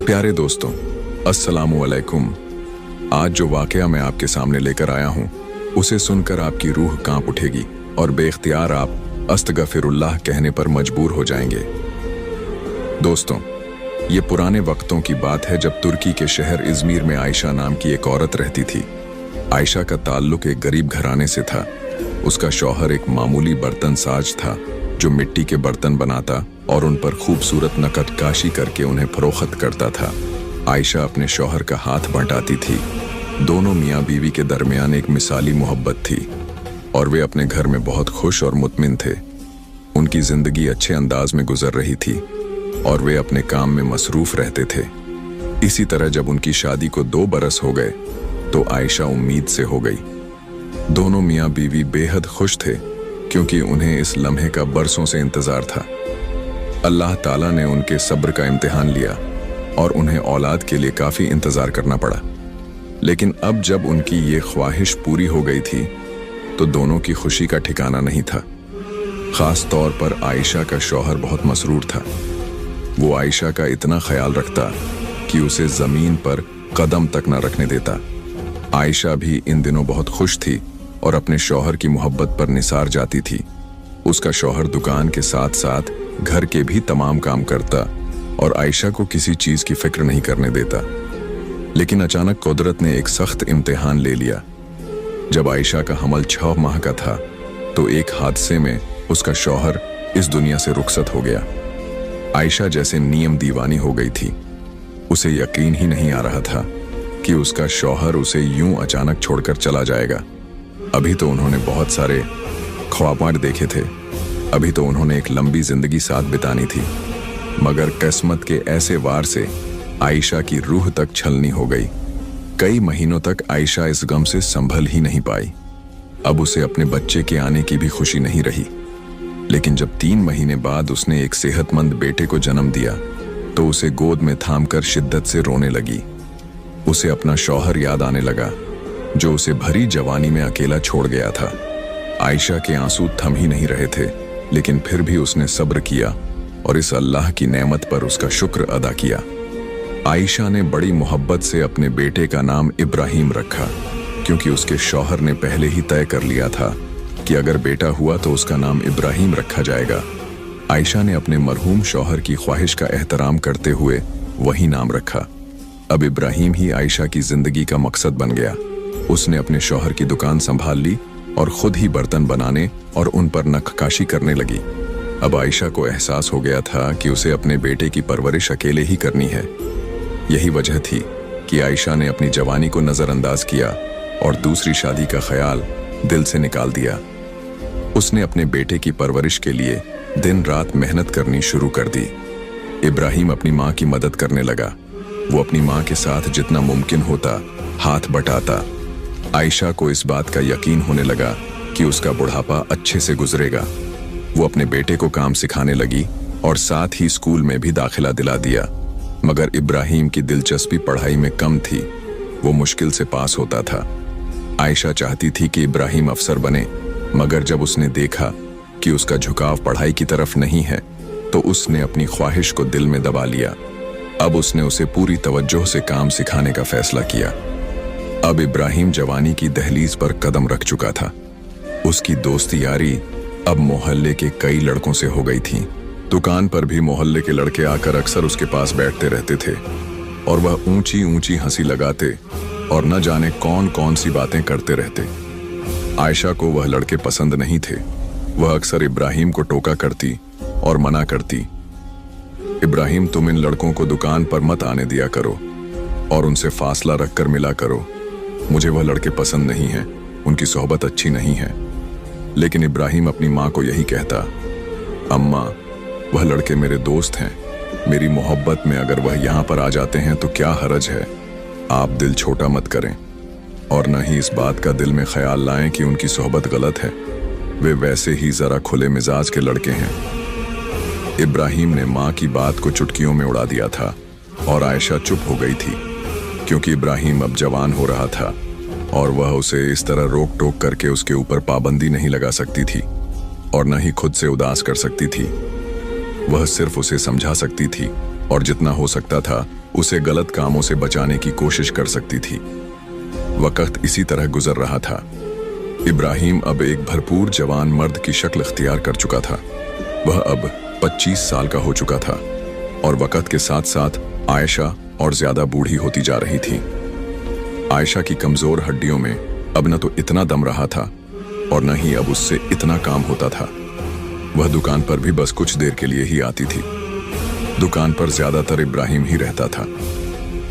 प्यारे दोस्तों, अस्सलामु अलैकुम। आज जो वाकया मैं आपके सामने लेकर आया हूँ, उसे सुनकर आपकी रूह कांप उठेगी और बेख्तियार आप अस्तगफिरुल्लाह कहने पर मजबूर हो जाएंगे। दोस्तों, ये पुराने वक्तों की बात है जब तुर्की के शहर इज़मीर में आयशा नाम की एक औरत रहती थी। आयशा का ताल्लुक एक गरीब घराने से था। उसका शौहर एक मामूली बर्तन साज था जो मिट्टी के बर्तन बनाता और उन पर खूबसूरत नक्काशी करके उन्हें फरोख्त करता था। आयशा अपने शौहर का हाथ बंटाती थी। दोनों मियाँ बीवी के दरमियान एक मिसाली मोहब्बत थी और वे अपने घर में बहुत खुश और मुतमिन थे। उनकी जिंदगी अच्छे अंदाज में गुजर रही थी और वे अपने काम में मसरूफ रहते थे। इसी तरह जब उनकी शादी को 2 बरस हो गए तो आयशा उम्मीद से हो गई। दोनों मियाँ बीवी बेहद खुश थे क्योंकि उन्हें इस लम्हे का बरसों से इंतजार था। अल्लाह ताला ने उनके सब्र का इम्तिहान लिया और उन्हें औलाद के लिए काफ़ी इंतज़ार करना पड़ा। लेकिन अब जब उनकी ये ख्वाहिश पूरी हो गई थी तो दोनों की खुशी का ठिकाना नहीं था। ख़ास तौर पर आयशा का शौहर बहुत मसरूर था। वो आयशा का इतना ख्याल रखता कि उसे ज़मीन पर कदम तक न रखने देता। आयशा भी इन दिनों बहुत खुश थी और अपने शौहर की मोहब्बत पर निसार जाती थी। उसका शौहर दुकान के साथ साथ घर के भी तमाम काम करता और आयशा को किसी चीज़ की फिक्र नहीं करने देता। लेकिन अचानक कुदरत ने एक सख्त इम्तिहान ले लिया। जब आयशा का हमल 6 माह का था तो एक हादसे में उसका शौहर इस दुनिया से रुखसत हो गया। आयशा जैसे नियम दीवानी हो गई थी। उसे यकीन ही नहीं आ रहा था कि उसका शौहर उसे यूं अचानक छोड़कर चला जाएगा। अभी तो उन्होंने बहुत सारे ख्वाबात देखे थे, अभी तो उन्होंने एक लंबी जिंदगी साथ बितानी थी, मगर किस्मत के ऐसे वार से आयशा की रूह तक छलनी हो गई। कई महीनों तक आयशा इस गम से संभल ही नहीं पाई। अब उसे अपने बच्चे के आने की भी खुशी नहीं रही। लेकिन जब 3 महीने बाद उसने एक सेहतमंद बेटे को जन्म दिया तो उसे गोद में थामकर शिद्दत से रोने लगी। उसे अपना शौहर याद आने लगा जो उसे भरी जवानी में अकेला छोड़ गया था। आयशा के आंसू थम ही नहीं रहे थे, लेकिन फिर भी उसने सब्र किया और इस अल्लाह की नेमत पर उसका शुक्र अदा किया। आयशा ने बड़ी मोहब्बत से अपने बेटे का नाम इब्राहिम रखा क्योंकि उसके शौहर ने पहले ही तय कर लिया था कि अगर बेटा हुआ तो उसका नाम इब्राहिम रखा जाएगा। आयशा ने अपने मरहूम शौहर की ख्वाहिश का एहतराम करते हुए वही नाम रखा। अब इब्राहिम ही आयशा की जिंदगी का मकसद बन गया। उसने अपने शौहर की दुकान संभाल ली और खुद ही बर्तन बनाने और उन पर नक्काशी करने लगी। अब आयशा को एहसास हो गया था कि उसे अपने बेटे की परवरिश अकेले ही करनी है। यही वजह थी कि आयशा ने अपनी जवानी को नज़रअंदाज किया और दूसरी शादी का ख्याल दिल से निकाल दिया। उसने अपने बेटे की परवरिश के लिए दिन रात मेहनत करनी शुरू कर दी। इब्राहिम अपनी माँ की मदद करने लगा। वो अपनी माँ के साथ जितना मुमकिन होता हाथ बटाता। आयशा को इस बात का यकीन होने लगा कि उसका बुढ़ापा अच्छे से गुजरेगा। वो अपने बेटे को काम सिखाने लगी और साथ ही स्कूल में भी दाखिला दिला दिया। मगर इब्राहिम की दिलचस्पी पढ़ाई में कम थी। वो मुश्किल से पास होता था। आयशा चाहती थी कि इब्राहिम अफसर बने, मगर जब उसने देखा कि उसका झुकाव पढ़ाई की तरफ नहीं है तो उसने अपनी ख्वाहिश को दिल में दबा लिया। अब उसने उसे पूरी तवज्जो से काम सिखाने का फैसला किया। अब इब्राहिम जवानी की दहलीज पर कदम रख चुका था। उसकी दोस्ती यारी अब मोहल्ले के कई लड़कों से हो गई थी। दुकान पर भी मोहल्ले के लड़के आकर अक्सर उसके पास बैठते रहते थे और वह ऊंची ऊंची हंसी लगाते और न जाने कौन कौन सी बातें करते रहते। आयशा को वह लड़के पसंद नहीं थे। वह अक्सर इब्राहिम को टोका करती और मना करती, इब्राहिम तुम इन लड़कों को दुकान पर मत आने दिया करो और उनसे फासला रखकर मिला करो। मुझे वह लड़के पसंद नहीं हैं, उनकी सोहबत अच्छी नहीं है। लेकिन इब्राहिम अपनी माँ को यही कहता, अम्मा वह लड़के मेरे दोस्त हैं, मेरी मोहब्बत में अगर वह यहाँ पर आ जाते हैं तो क्या हरज है। आप दिल छोटा मत करें और न ही इस बात का दिल में ख्याल लाएं कि उनकी सोहबत गलत है। वे वैसे ही जरा खुले मिजाज के लड़के हैं। इब्राहिम ने माँ की बात को चुटकियों में उड़ा दिया था और आयशा चुप हो गई थी क्योंकि इब्राहिम अब जवान हो रहा था और वह उसे इस तरह रोक टोक करके उसके ऊपर पाबंदी नहीं लगा सकती थी और न ही खुद से उदास कर सकती थी। वह सिर्फ उसे समझा सकती थी और जितना हो सकता था उसे गलत कामों से बचाने की कोशिश कर सकती थी। वक्त इसी तरह गुजर रहा था। इब्राहिम अब एक भरपूर जवान मर्द की शक्ल इख्तियार कर चुका था। वह अब 25 साल का हो चुका था और वक्त के साथ साथ आयशा और ज्यादा बूढ़ी होती जा रही थी। आयशा की कमजोर हड्डियों में अब न तो इतना दम रहा था और न ही अब उससे इतना काम होता था। वह दुकान पर भी बस कुछ देर के लिए ही आती थी। दुकान पर ज्यादातर इब्राहिम ही रहता था।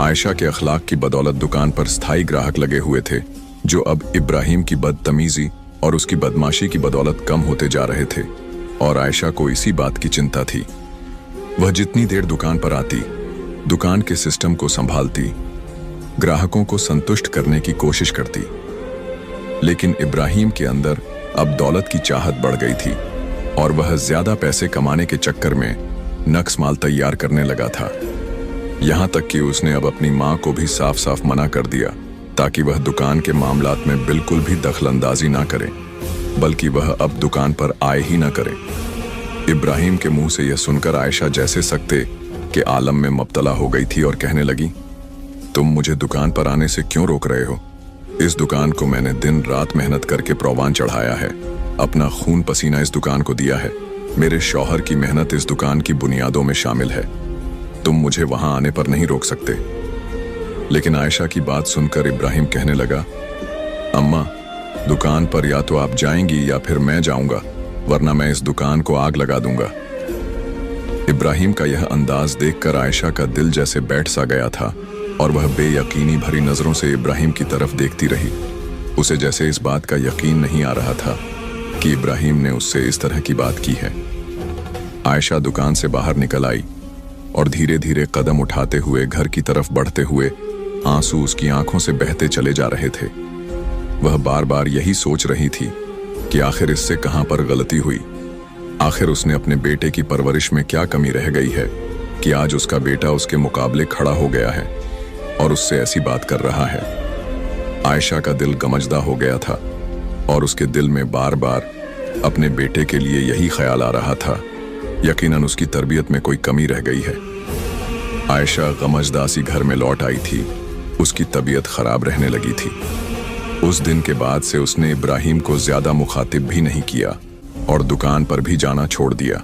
आयशा के अखलाक की बदौलत दुकान पर स्थायी ग्राहक लगे हुए थे, जो अब इब्राहिम की बदतमीजी और उसकी बदमाशी की बदौलत कम होते जा रहे थे, और आयशा को इसी बात की चिंता थी। वह जितनी देर दुकान पर आती, दुकान के सिस्टम को संभालती, ग्राहकों को संतुष्ट करने की कोशिश करती, लेकिन इब्राहिम के अंदर अब दौलत की चाहत बढ़ गई थी और वह ज्यादा पैसे कमाने के चक्कर में नक्स माल तैयार करने लगा था। यहां तक कि उसने अब अपनी मां को भी साफ साफ मना कर दिया ताकि वह दुकान के मामलात में बिल्कुल भी दखलंदाजी ना करे, बल्कि वह अब दुकान पर आए ही ना करे। इब्राहिम के मुंह से यह सुनकर आयशा जैसे सकते के आलम में मुब्तला हो गई थी और कहने लगी, तुम मुझे दुकान पर आने से क्यों रोक रहे हो? इस दुकान को मैंने दिन रात मेहनत करके प्रोवान चढ़ाया है, अपना खून पसीना इस दुकान को दिया है, मेरे शौहर की मेहनत इस दुकान की बुनियादों में शामिल है। तुम मुझे वहां आने पर नहीं रोक सकते। लेकिन आयशा की बात सुनकर इब्राहिम कहने लगा, अम्मा, दुकान पर या तो आप जाएंगी या फिर मैं जाऊंगा, वरना मैं इस दुकान को आग लगा दूंगा। इब्राहिम का यह अंदाज देखकर आयशा का दिल जैसे बैठ सा गया था और वह बेयकीनी भरी नजरों से इब्राहिम की तरफ देखती रही। उसे जैसे इस बात का यकीन नहीं आ रहा था कि इब्राहिम ने उससे इस तरह की बात की है। आयशा दुकान से बाहर निकल आई और धीरे धीरे कदम उठाते हुए घर की तरफ बढ़ते हुए आंसू उसकी आंखों से बहते चले जा रहे थे। वह बार बार यही सोच रही थी कि आखिर इससे कहां पर गलती हुई, आखिर उसने अपने बेटे की परवरिश में क्या कमी रह गई है कि आज उसका बेटा उसके मुकाबले खड़ा हो गया है और उससे ऐसी बात कर रहा है। आयशा का दिल गमजदा हो गया था और उसके दिल में बार बार अपने बेटे के लिए यही ख्याल आ रहा था, यकीनन उसकी तरबियत में कोई कमी रह गई है। आयशा गमजदा सी घर में लौट आई थी, उसकी तबीयत खराब रहने लगी थी। उस दिन के बाद से उसने इब्राहिम को ज्यादा मुखातिब भी नहीं किया और दुकान पर भी जाना छोड़ दिया।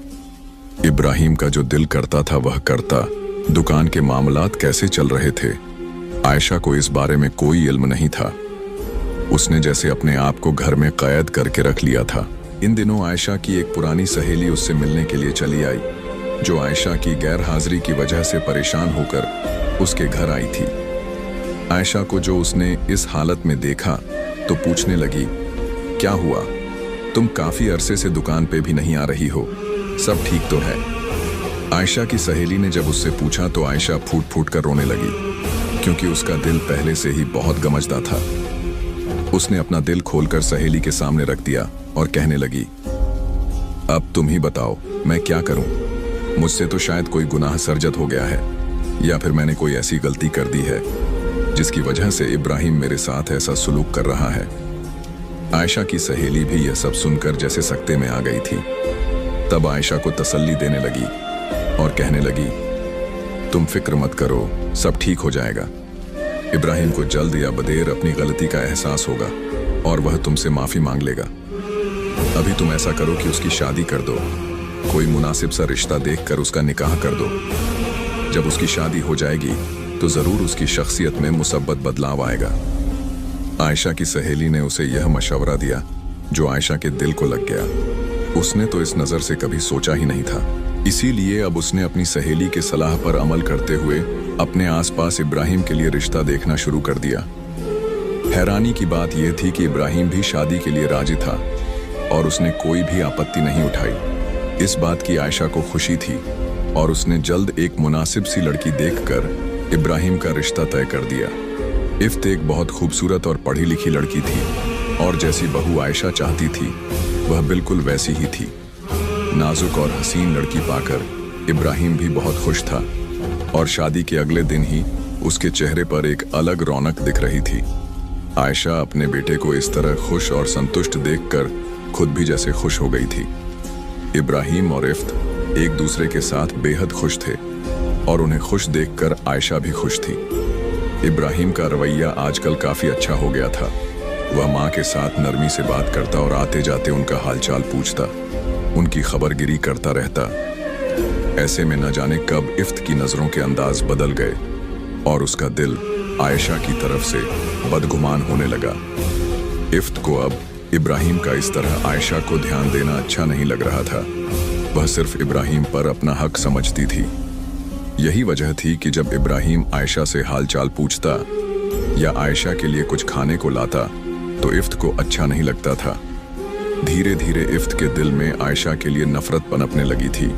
इब्राहिम का जो दिल करता था वह करता, दुकान के मामलात कैसे चल रहे थे आयशा को इस बारे में कोई इल्म नहीं था। उसने जैसे अपने आप को घर में कैद करके रख लिया था। इन दिनों आयशा की एक पुरानी सहेली उससे मिलने के लिए चली आई, जो आयशा की गैर हाजिरी की वजह से परेशान होकर उसके घर आई थी। आयशा को जो उसने इस हालत में देखा तो पूछने लगी, क्या हुआ? तुम काफी अरसे से दुकान पे भी नहीं आ रही हो, सब ठीक तो है? आयशा की सहेली ने जब उससे पूछा तो आयशा फूट फूट कर रोने लगी, क्योंकि उसका दिल पहले से ही बहुत गमजदा था। उसने अपना दिल खोलकर सहेली के सामने रख दिया और कहने लगी, अब तुम ही बताओ मैं क्या करूं? मुझसे तो शायद कोई गुनाह सरजद हो गया है, या फिर मैंने कोई ऐसी गलती कर दी है जिसकी वजह से इब्राहिम मेरे साथ ऐसा सुलूक कर रहा है। आयशा की सहेली भी यह सब सुनकर जैसे सकते में आ गई थी। तब आयशा को तसल्ली देने लगी और कहने लगी, तुम फिक्र मत करो, सब ठीक हो जाएगा। इब्राहिम को जल्द या बदेर अपनी गलती का एहसास होगा और वह तुमसे माफी मांग लेगा। अभी तुम ऐसा करो कि उसकी शादी कर दो, कोई मुनासिब सा रिश्ता देखकर उसका निकाह कर दो। जब उसकी शादी हो जाएगी तो जरूर उसकी शख्सियत में मुसब्बत बदलाव आएगा। आयशा की सहेली ने उसे यह मशवरा दिया जो आयशा के दिल को लग गया। उसने तो इस नजर से कभी सोचा ही नहीं था, इसीलिए अब उसने अपनी सहेली के सलाह पर अमल करते हुए अपने आसपास इब्राहिम के लिए रिश्ता देखना शुरू कर दिया। हैरानी की बात यह थी कि इब्राहिम भी शादी के लिए राजी था और उसने कोई भी आपत्ति नहीं उठाई। इस बात की आयशा को खुशी थी और उसने जल्द एक मुनासिब सी लड़की देखकर इब्राहिम का रिश्ता तय कर दिया। इफ्त एक बहुत खूबसूरत और पढ़ी लिखी लड़की थी और जैसी बहू आयशा चाहती थी वह बिल्कुल वैसी ही थी। नाजुक और हसीन लड़की पाकर इब्राहिम भी बहुत खुश था और शादी के अगले दिन ही उसके चेहरे पर एक अलग रौनक दिख रही थी। आयशा अपने बेटे को इस तरह खुश और संतुष्ट देखकर खुद भी जैसे खुश हो गई थी। इब्राहिम और इफ्त एक दूसरे के साथ बेहद खुश थे। और उन्हें खुश देखकर आयशा भी खुश थी। इब्राहिम का रवैया आजकल काफी अच्छा हो गया था। वह माँ के साथ नरमी से बात करता और आते जाते उनका हालचाल पूछता, उनकी खबरगिरी करता रहता। ऐसे में न जाने कब इफ्त की नजरों के अंदाज बदल गए और उसका दिल आयशा की तरफ से बदगुमान होने लगा। इफ्त को अब इब्राहिम का इस तरह आयशा को ध्यान देना अच्छा नहीं लग रहा था। वह सिर्फ इब्राहिम पर अपना हक समझती थी। यही वजह थी कि जब इब्राहिम आयशा से हालचाल पूछता या आयशा के लिए कुछ खाने को लाता तो इफ्त को अच्छा नहीं लगता था। धीरे धीरे इफ्त के दिल में आयशा के लिए नफरत पनपने लगी थी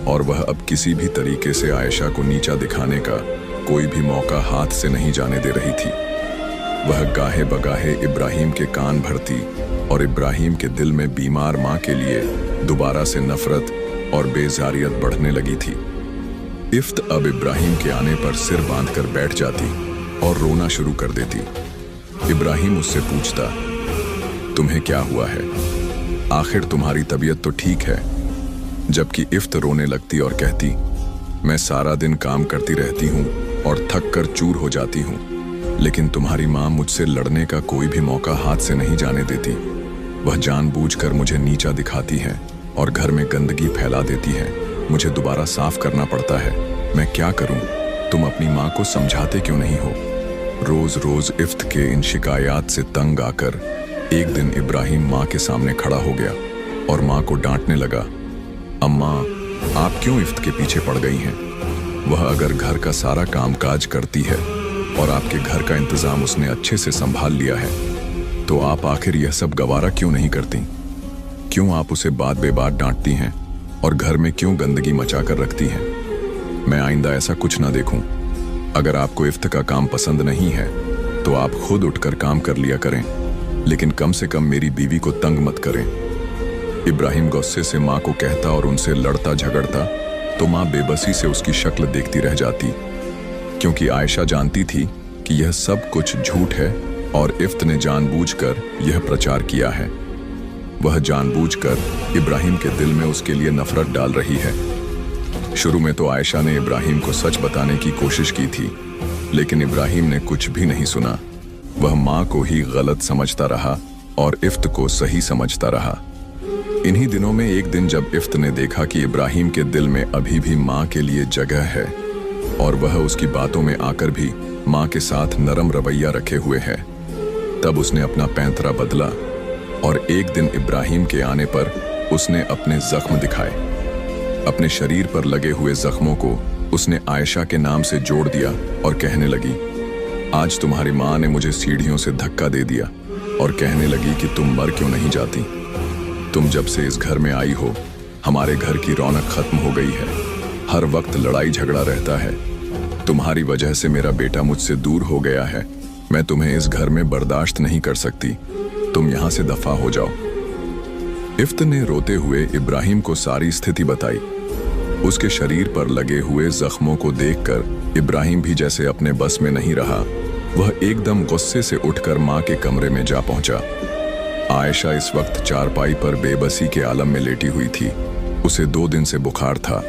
और वह अब किसी भी तरीके से आयशा को नीचा दिखाने का कोई भी मौका हाथ से नहीं जाने दे रही थी। वह गाहे बगाहे इब्राहिम के कान भरती और इब्राहिम के दिल में बीमार माँ के लिए दोबारा से नफरत और बेजारियत बढ़ने लगी थी। इफ्त अब इब्राहिम के आने पर सिर बांधकर बैठ जाती और रोना शुरू कर देती। इब्राहिम उससे पूछता, तुम्हें क्या हुआ है? आखिर तुम्हारी तबीयत तो ठीक है? जबकि इफ्त रोने लगती और कहती, मैं सारा दिन काम करती रहती हूँ और थक कर चूर हो जाती हूँ, लेकिन तुम्हारी माँ मुझसे लड़ने का कोई भी मौका हाथ से नहीं जाने देती। वह जानबूझकर मुझे नीचा दिखाती है और घर में गंदगी फैला देती है। मुझे दोबारा साफ करना पड़ता है। मैं क्या करूं? तुम अपनी माँ को समझाते क्यों नहीं हो? रोज रोज इफ्त के इन शिकायत से तंग आकर एक दिन इब्राहिम माँ के सामने खड़ा हो गया और माँ को डांटने लगा, अम्मा, आप क्यों इफ्त के पीछे पड़ गई हैं? वह अगर घर का सारा कामकाज करती है और आपके घर का इंतजाम उसने अच्छे से संभाल लिया है, तो आप आखिर यह सब गवारा क्यों नहीं करती? क्यों आप उसे बात बेबात डांटती हैं और घर में क्यों गंदगी मचा कर रखती हैं? मैं आइंदा ऐसा कुछ ना देखूं। अगर आपको इफ्त का काम पसंद नहीं है तो आप खुद उठकर काम कर लिया करें, लेकिन कम से कम मेरी बीवी को तंग मत करें। इब्राहिम गुस्से से माँ को कहता और उनसे लड़ता झगड़ता तो माँ बेबसी से उसकी शक्ल देखती रह जाती, क्योंकि आयशा जानती थी कि यह सब कुछ झूठ है और इफ्त ने जानबूझकर यह प्रचार किया है। वह जानबूझकर इब्राहिम के दिल में उसके लिए नफरत डाल रही है। शुरू में तो आयशा ने इब्राहिम को सच बताने की कोशिश की थी, लेकिन इब्राहिम ने कुछ भी नहीं सुना। वह माँ को ही गलत समझता रहा और इफ्त को सही समझता रहा। इन्हीं दिनों में एक दिन जब इफ्त ने देखा कि इब्राहिम के दिल में अभी भी माँ के लिए जगह है और वह उसकी बातों में आकर भी माँ के साथ नरम रवैया रखे हुए है, तब उसने अपना पैंतरा बदला और एक दिन इब्राहिम के आने पर उसने अपने जख्म दिखाए। अपने शरीर पर लगे हुए जख्मों को उसने आयशा के नाम से जोड़ दिया और कहने लगी, आज तुम्हारी माँ ने मुझे सीढ़ियों से धक्का दे दिया और कहने लगी कि तुम मर क्यों नहीं जाती? तुम जब से इस घर में आई हो, हमारे घर की रौनक खत्म हो गई है। हर वक्त लड़ाई झगड़ा रहता है। तुम्हारी वजह से मेरा बेटा मुझसे दूर हो गया है। मैं तुम्हें इस घर में बर्दाश्त नहीं कर सकती। तुम यहाँ से दफा हो जाओ। इफ्त ने रोते हुए इब्राहिम को सारी स्थिति बताई। उसके शरीर पर लगे हुए जख्मों को देखकर इब्राहिम भी जैसे अपने बस में नहीं रहा। वह एकदम गुस्से से उठकर माँ के कमरे में जा पहुंचा। आयशा इस वक्त चारपाई पर बेबसी के आलम में लेटी हुई थी। उसे 2 दिन से बुखार था।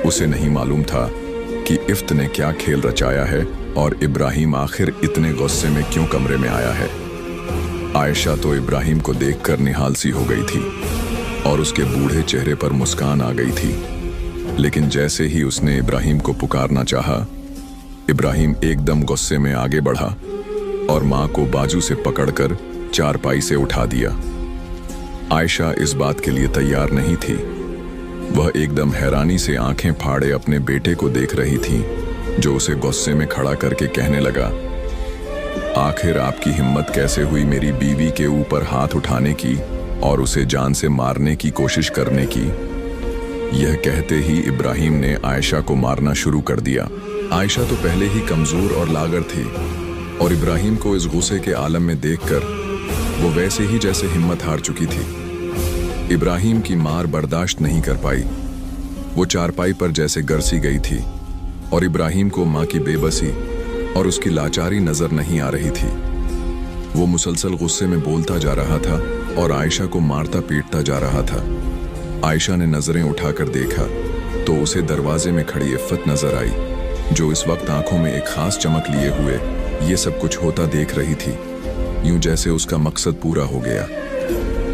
उसे नहीं मालूम था कि इफ्त ने क्या खेल रचाया है और इब्राहिम आखिर इतने गुस्से में क्यों कमरे में आया है। आयशा तो इब्राहिम को देखकर निहाल सी हो गई थी और उसके बूढ़े चेहरे पर मुस्कान आ गई थी, लेकिन जैसे ही उसने इब्राहिम को पुकारना चाहा, इब्राहिम एकदम गुस्से में आगे बढ़ा और माँ को बाजू से पकड़कर चारपाई से उठा दिया। आयशा इस बात के लिए तैयार नहीं थी। वह एकदम हैरानी से आंखें फाड़े अपने बेटे को देख रही थी, जो उसे गुस्से में खड़ा करके कहने लगा, आखिर आपकी हिम्मत कैसे हुई मेरी बीवी के ऊपर हाथ उठाने की और उसे जान से मारने की कोशिश करने की? यह कहते ही इब्राहिम ने आयशा को मारना शुरू कर दिया। आयशा तो पहले ही कमजोर और लागर थी और इब्राहिम को इस गुस्से के आलम में देखकर वो वैसे ही जैसे हिम्मत हार चुकी थी। इब्राहिम की मार बर्दाश्त नहीं कर पाई। वो चारपाई पर जैसे गरसी गई थी और इब्राहिम को माँ की बेबसी और उसकी लाचारी नजर नहीं आ रही थी। वो मुसलसल गुस्से में बोलता जा रहा था और आयशा को मारता पीटता जा रहा था। आयशा ने नजरें उठाकर देखा तो उसे दरवाजे में खड़ी इफ्फत नजर आई। जो इस वक्त आंखों में एक खास चमक लिए हुए ये सब कुछ होता देख रही थी, यूं जैसे उसका मकसद पूरा हो गया।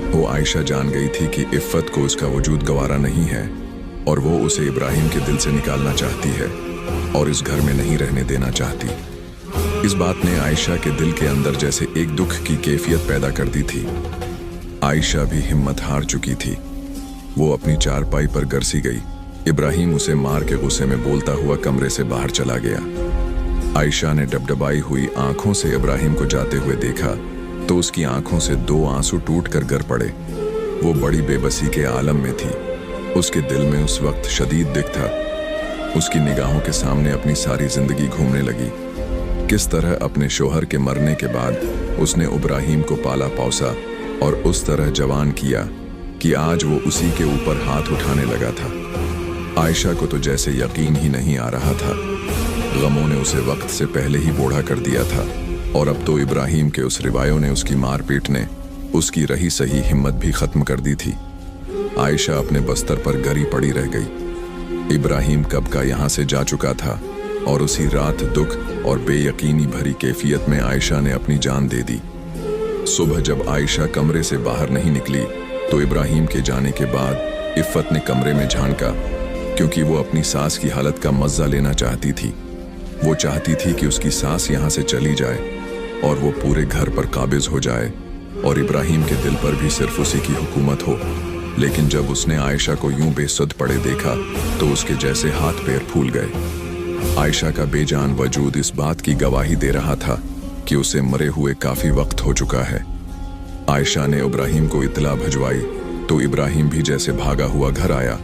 वो आयशा जान गई थी कि इफ़्फ़त को उसका वजूद गवारा नहीं है और वो उसे इब्राहिम के दिल से निकालना चाहती है और इस घर में नहीं रहने देना चाहती। इस बात ने आयशा के दिल के अंदर जैसे एक दुख की कैफियत पैदा कर दी थी। आयशा भी हिम्मत हार चुकी थी। वो अपनी चारपाई पर गरसी गई। इब्राहिम उसे मार के गुस्से में बोलता हुआ कमरे से बाहर चला गया। आयशा ने डबडबाई हुई आंखों से इब्राहिम को जाते हुए देखा तो उसकी आंखों से 2 आंसू टूट कर गिर पड़े। वो बड़ी बेबसी के आलम में थी। उसके दिल में उस वक्त शदीद दुख था। उसकी निगाहों के सामने अपनी सारी जिंदगी घूमने लगी। किस तरह अपने शोहर के मरने के बाद उसने इब्राहिम को पाला पोसा और उस तरह जवान किया कि आज वो उसी के ऊपर हाथ उठाने लगा था। आयशा को तो जैसे यकीन ही नहीं आ रहा था। गमों ने उसे वक्त से पहले ही बूढ़ा कर दिया था और अब तो इब्राहिम के उस रिवायों ने, उसकी मारपीट ने उसकी रही सही हिम्मत भी खत्म कर दी थी। आयशा अपने बस्तर पर गरी पड़ी रह गई। इब्राहिम कब का यहाँ से जा चुका था और उसी रात दुख और बेयकीनी भरी कैफियत में आयशा ने अपनी जान दे दी। सुबह जब आयशा कमरे से बाहर नहीं निकली तो इब्राहिम के जाने के बाद इफ़्फ़त ने कमरे में झांका, क्योंकि वो अपनी सास की हालत का मज़ा लेना चाहती थी। वो चाहती थी कि उसकी सास यहाँ से चली जाए और वो पूरे घर पर काबिज हो जाए और इब्राहिम के दिल पर भी सिर्फ उसी की हुकूमत हो। लेकिन जब उसने आयशा को यूं बेसुध पड़े देखा तो उसके जैसे हाथ पैर फूल गए। आयशा का बेजान वजूद इस बात की गवाही दे रहा था कि उसे मरे हुए काफ़ी वक्त हो चुका है। आयशा ने इब्राहिम को इत्तला भिजवाई तो इब्राहिम भी जैसे भागा हुआ घर आया।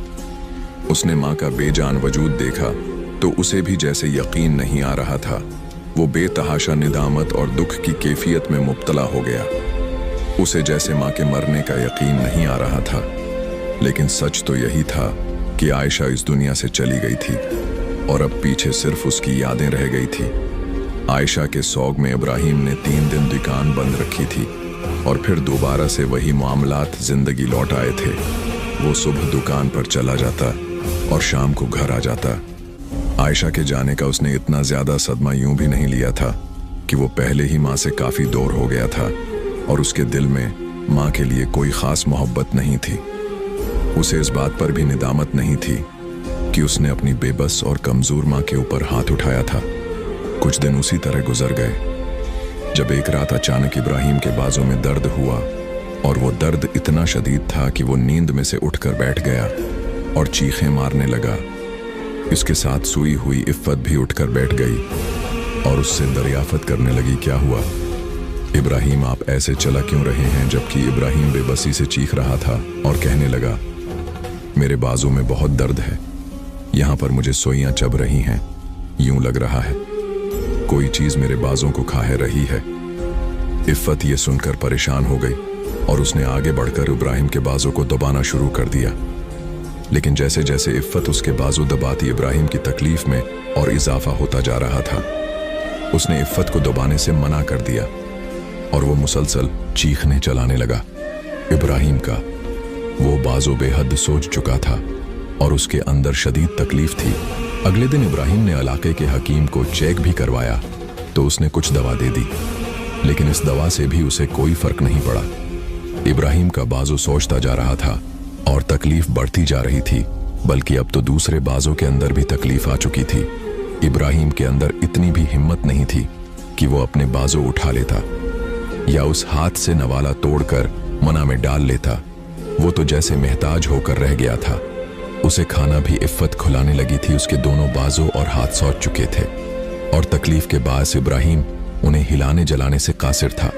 उसने माँ का बेजान वजूद देखा तो उसे भी जैसे यकीन नहीं आ रहा था। वो बेतहाशा निदामत और दुख की कैफियत में मुब्तला हो गया। उसे जैसे माँ के मरने का यकीन नहीं आ रहा था। लेकिन सच तो यही था कि आयशा इस दुनिया से चली गई थी और अब पीछे सिर्फ उसकी यादें रह गई थी। आयशा के सोग में इब्राहिम ने 3 दिन दुकान बंद रखी थी और फिर दोबारा से वही मामलात जिंदगी लौट आए थे। वो सुबह दुकान पर चला जाता और शाम को घर आ जाता। आयशा के जाने का उसने इतना ज्यादा सदमा यूं भी नहीं लिया था कि वो पहले ही माँ से काफी दूर हो गया था और उसके दिल में माँ के लिए कोई खास मोहब्बत नहीं थी। उसे इस बात पर भी निदामत नहीं थी कि उसने अपनी बेबस और कमजोर माँ के ऊपर हाथ उठाया था। कुछ दिन उसी तरह गुजर गए जब एक रात अचानक इब्राहिम के बाजों में दर्द हुआ और वो दर्द इतना शदीद था कि वो नींद में से उठकर बैठ गया और चीखें मारने लगा। इसके साथ सोई हुई इफ़्फ़त भी उठकर बैठ गई और उससे दरियाफत करने लगी, क्या हुआ इब्राहिम, आप ऐसे चला क्यों रहे हैं? जबकि इब्राहिम बेबसी से चीख रहा था और कहने लगा, मेरे बाजू में बहुत दर्द है, यहाँ पर मुझे सोइयां चब रही हैं, यूं लग रहा है कोई चीज मेरे बाजों को खाए रही है। इफ़्फ़त ये सुनकर परेशान हो गई और उसने आगे बढ़कर इब्राहिम के बाजों को दबाना शुरू कर दिया। लेकिन जैसे जैसे इफ़्फ़त उसके बाजू दबाती इब्राहिम की तकलीफ में और इजाफा होता जा रहा था। उसने इफ़्फ़त को दबाने से मना कर दिया और वो मुसलसल चीखने चलाने लगा। इब्राहिम का वो बाजू बेहद सोच चुका था और उसके अंदर शदीद तकलीफ थी। अगले दिन इब्राहिम ने इलाके के हकीम को चेक भी करवाया तो उसने कुछ दवा दे दी, लेकिन इस दवा से भी उसे कोई फर्क नहीं पड़ा। इब्राहिम का बाजू सोचता जा रहा था और तकलीफ बढ़ती जा रही थी, बल्कि अब तो दूसरे बाजों के अंदर भी तकलीफ आ चुकी थी। इब्राहिम के अंदर इतनी भी हिम्मत नहीं थी कि वो अपने बाजू उठा लेता या उस हाथ से नवाला तोड़कर मना में डाल लेता। वो तो जैसे महताज होकर रह गया था। उसे खाना भी इफ़्फ़त खिलाने लगी थी। उसके दोनों बाजू और हाथ सूज चुके थे और तकलीफ के बायस इब्राहिम उन्हें हिलाने जलाने से कासिर था।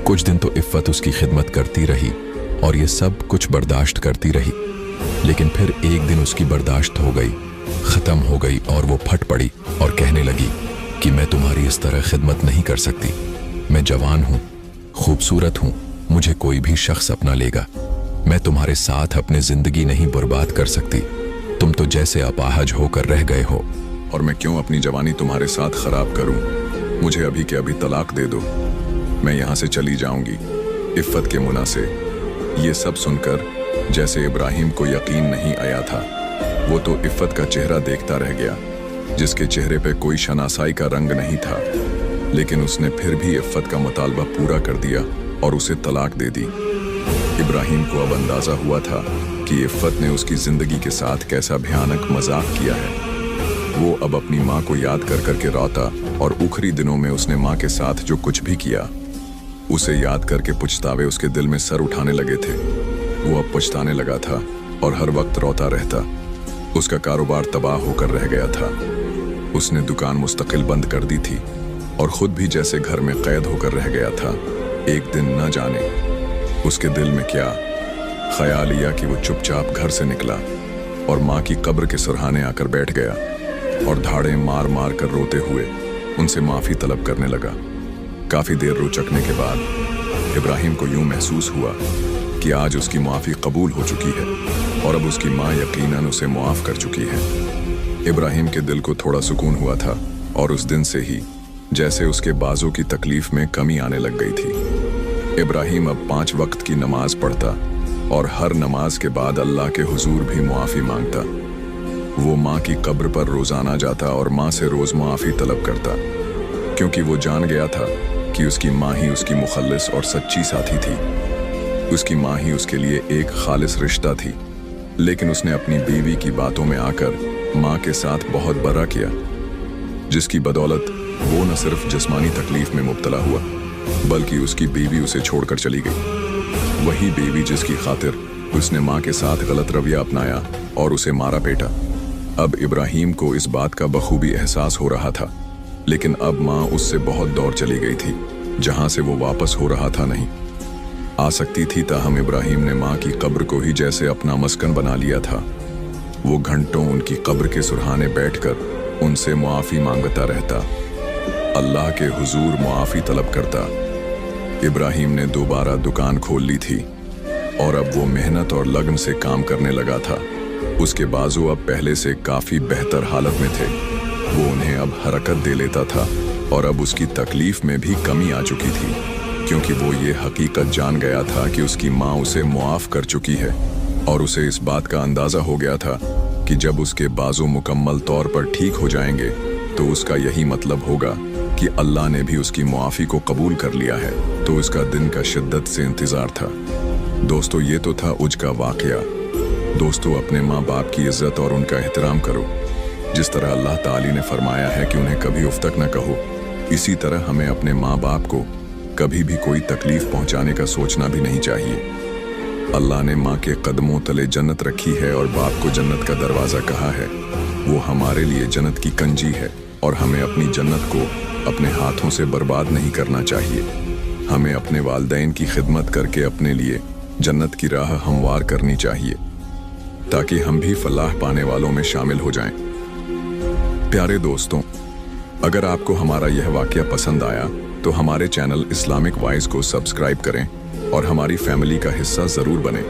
कुछ दिन तो इफ़्फ़त उसकी खिदमत करती रही और ये सब कुछ बर्दाश्त करती रही, लेकिन फिर एक दिन उसकी बर्दाश्त हो गई, ख़त्म हो गई और वो फट पड़ी और कहने लगी कि मैं तुम्हारी इस तरह खिदमत नहीं कर सकती। मैं जवान हूँ, खूबसूरत हूँ, मुझे कोई भी शख्स अपना लेगा। मैं तुम्हारे साथ अपनी जिंदगी नहीं बर्बाद कर सकती। तुम तो जैसे अपाहज होकर रह गए हो, और मैं क्यों अपनी जवानी तुम्हारे साथ खराब करूं? मुझे अभी के अभी तलाक दे दो, मैं यहाँ से चली जाऊंगी। इफ़्फ़त के मुना से ये सब सुनकर जैसे इब्राहिम को यकीन नहीं आया था। वो तो इफ़्फ़त का चेहरा देखता रह गया जिसके चेहरे पे कोई शनासाई का रंग नहीं था, लेकिन उसने फिर भी इफ़्फ़त का मुतालबा पूरा कर दिया और उसे तलाक दे दी। इब्राहिम को अब अंदाज़ा हुआ था कि इफ़्फ़त ने उसकी ज़िंदगी के साथ कैसा भयानक मजाक किया है। वो अब अपनी माँ को याद कर करके रोता और उखरी दिनों में उसने माँ के साथ जो कुछ भी किया उसे याद करके पछतावे उसके दिल में सर उठाने लगे थे। वो अब पछताने लगा था और हर वक्त रोता रहता। उसका कारोबार तबाह होकर रह गया था। उसने दुकान मुस्तकिल बंद कर दी थी और खुद भी जैसे घर में कैद होकर रह गया था। एक दिन न जाने उसके दिल में क्या ख्याल आया कि वो चुपचाप घर से निकला और माँ की कब्र के सुरहाने आकर बैठ गया और धाड़े मार मार कर रोते हुए उनसे माफ़ी तलब करने लगा। काफ़ी देर रुचकने के बाद इब्राहिम को यूं महसूस हुआ कि आज उसकी माफ़ी कबूल हो चुकी है और अब उसकी माँ यकीनन उसे मुआफ़ कर चुकी है। इब्राहिम के दिल को थोड़ा सुकून हुआ था और उस दिन से ही जैसे उसके बाजों की तकलीफ में कमी आने लग गई थी। इब्राहिम अब 5 वक्त की नमाज पढ़ता और हर नमाज के बाद अल्लाह के हुजूर भी मुआफ़ी मांगता। वो माँ की कब्र पर रोज़ाना जाता और माँ से रोज़ मुआफ़ी तलब करता, क्योंकि वो जान गया था कि उसकी माँ ही उसकी मुखल्लिस और सच्ची साथी थी। उसकी माँ ही उसके लिए एक खालिस रिश्ता थी। लेकिन उसने अपनी बीवी की बातों में आकर माँ के साथ बहुत बड़ा किया, जिसकी बदौलत वो न सिर्फ जिस्मानी तकलीफ में मुब्तला हुआ बल्कि उसकी बीवी उसे छोड़कर चली गई। वही बीवी जिसकी खातिर उसने माँ के साथ गलत रवैया अपनाया और उसे मारा पीटा। अब इब्राहिम को इस बात का बखूबी एहसास हो रहा था, लेकिन अब माँ उससे बहुत दूर चली गई थी, जहाँ से वो वापस हो रहा था नहीं आ सकती थी। ताहम इब्राहिम ने माँ की कब्र को ही जैसे अपना मस्कन बना लिया था। वो घंटों उनकी कब्र के सुरहाने बैठकर उनसे मुआफ़ी मांगता रहता, अल्लाह के हुजूर मुआफ़ी तलब करता। इब्राहिम ने दोबारा दुकान खोल ली थी और अब वो मेहनत और लगन से काम करने लगा था। उसके बाजू अब पहले से काफ़ी बेहतर हालत में थे। वो उन्हें अब हरकत दे लेता था और अब उसकी तकलीफ में भी कमी आ चुकी थी, क्योंकि वो ये हकीकत जान गया था कि उसकी माँ उसे मुआफ़ कर चुकी है और उसे इस बात का अंदाज़ा हो गया था कि जब उसके बाजू मुकम्मल तौर पर ठीक हो जाएंगे तो उसका यही मतलब होगा कि अल्लाह ने भी उसकी मुआफ़ी को कबूल कर लिया है। तो उसका दिन का शिद्दत से इंतज़ार था। दोस्तों, ये तो था उज का वाक़या। दोस्तों, अपने माँ बाप की इज़्ज़त और उनका एहतराम करो। जिस तरह अल्लाह ताली ने फरमाया है कि उन्हें कभी उफ़ तक न कहो, इसी तरह हमें अपने माँ बाप को कभी भी कोई तकलीफ़ पहुँचाने का सोचना भी नहीं चाहिए। अल्लाह ने माँ के कदमों तले जन्नत रखी है और बाप को जन्नत का दरवाज़ा कहा है। वो हमारे लिए जन्नत की कंजी है और हमें अपनी जन्नत को अपने हाथों से बर्बाद नहीं करना चाहिए। हमें अपने वालिदैन की खिदमत करके अपने लिए जन्नत की राह हमवार करनी चाहिए, ताकि हम भी फलाह पाने वालों में शामिल हो जाएं। प्यारे दोस्तों, अगर आपको हमारा यह वाक़या पसंद आया तो हमारे चैनल इस्लामिक वाइज को सब्सक्राइब करें और हमारी फैमिली का हिस्सा ज़रूर बनें।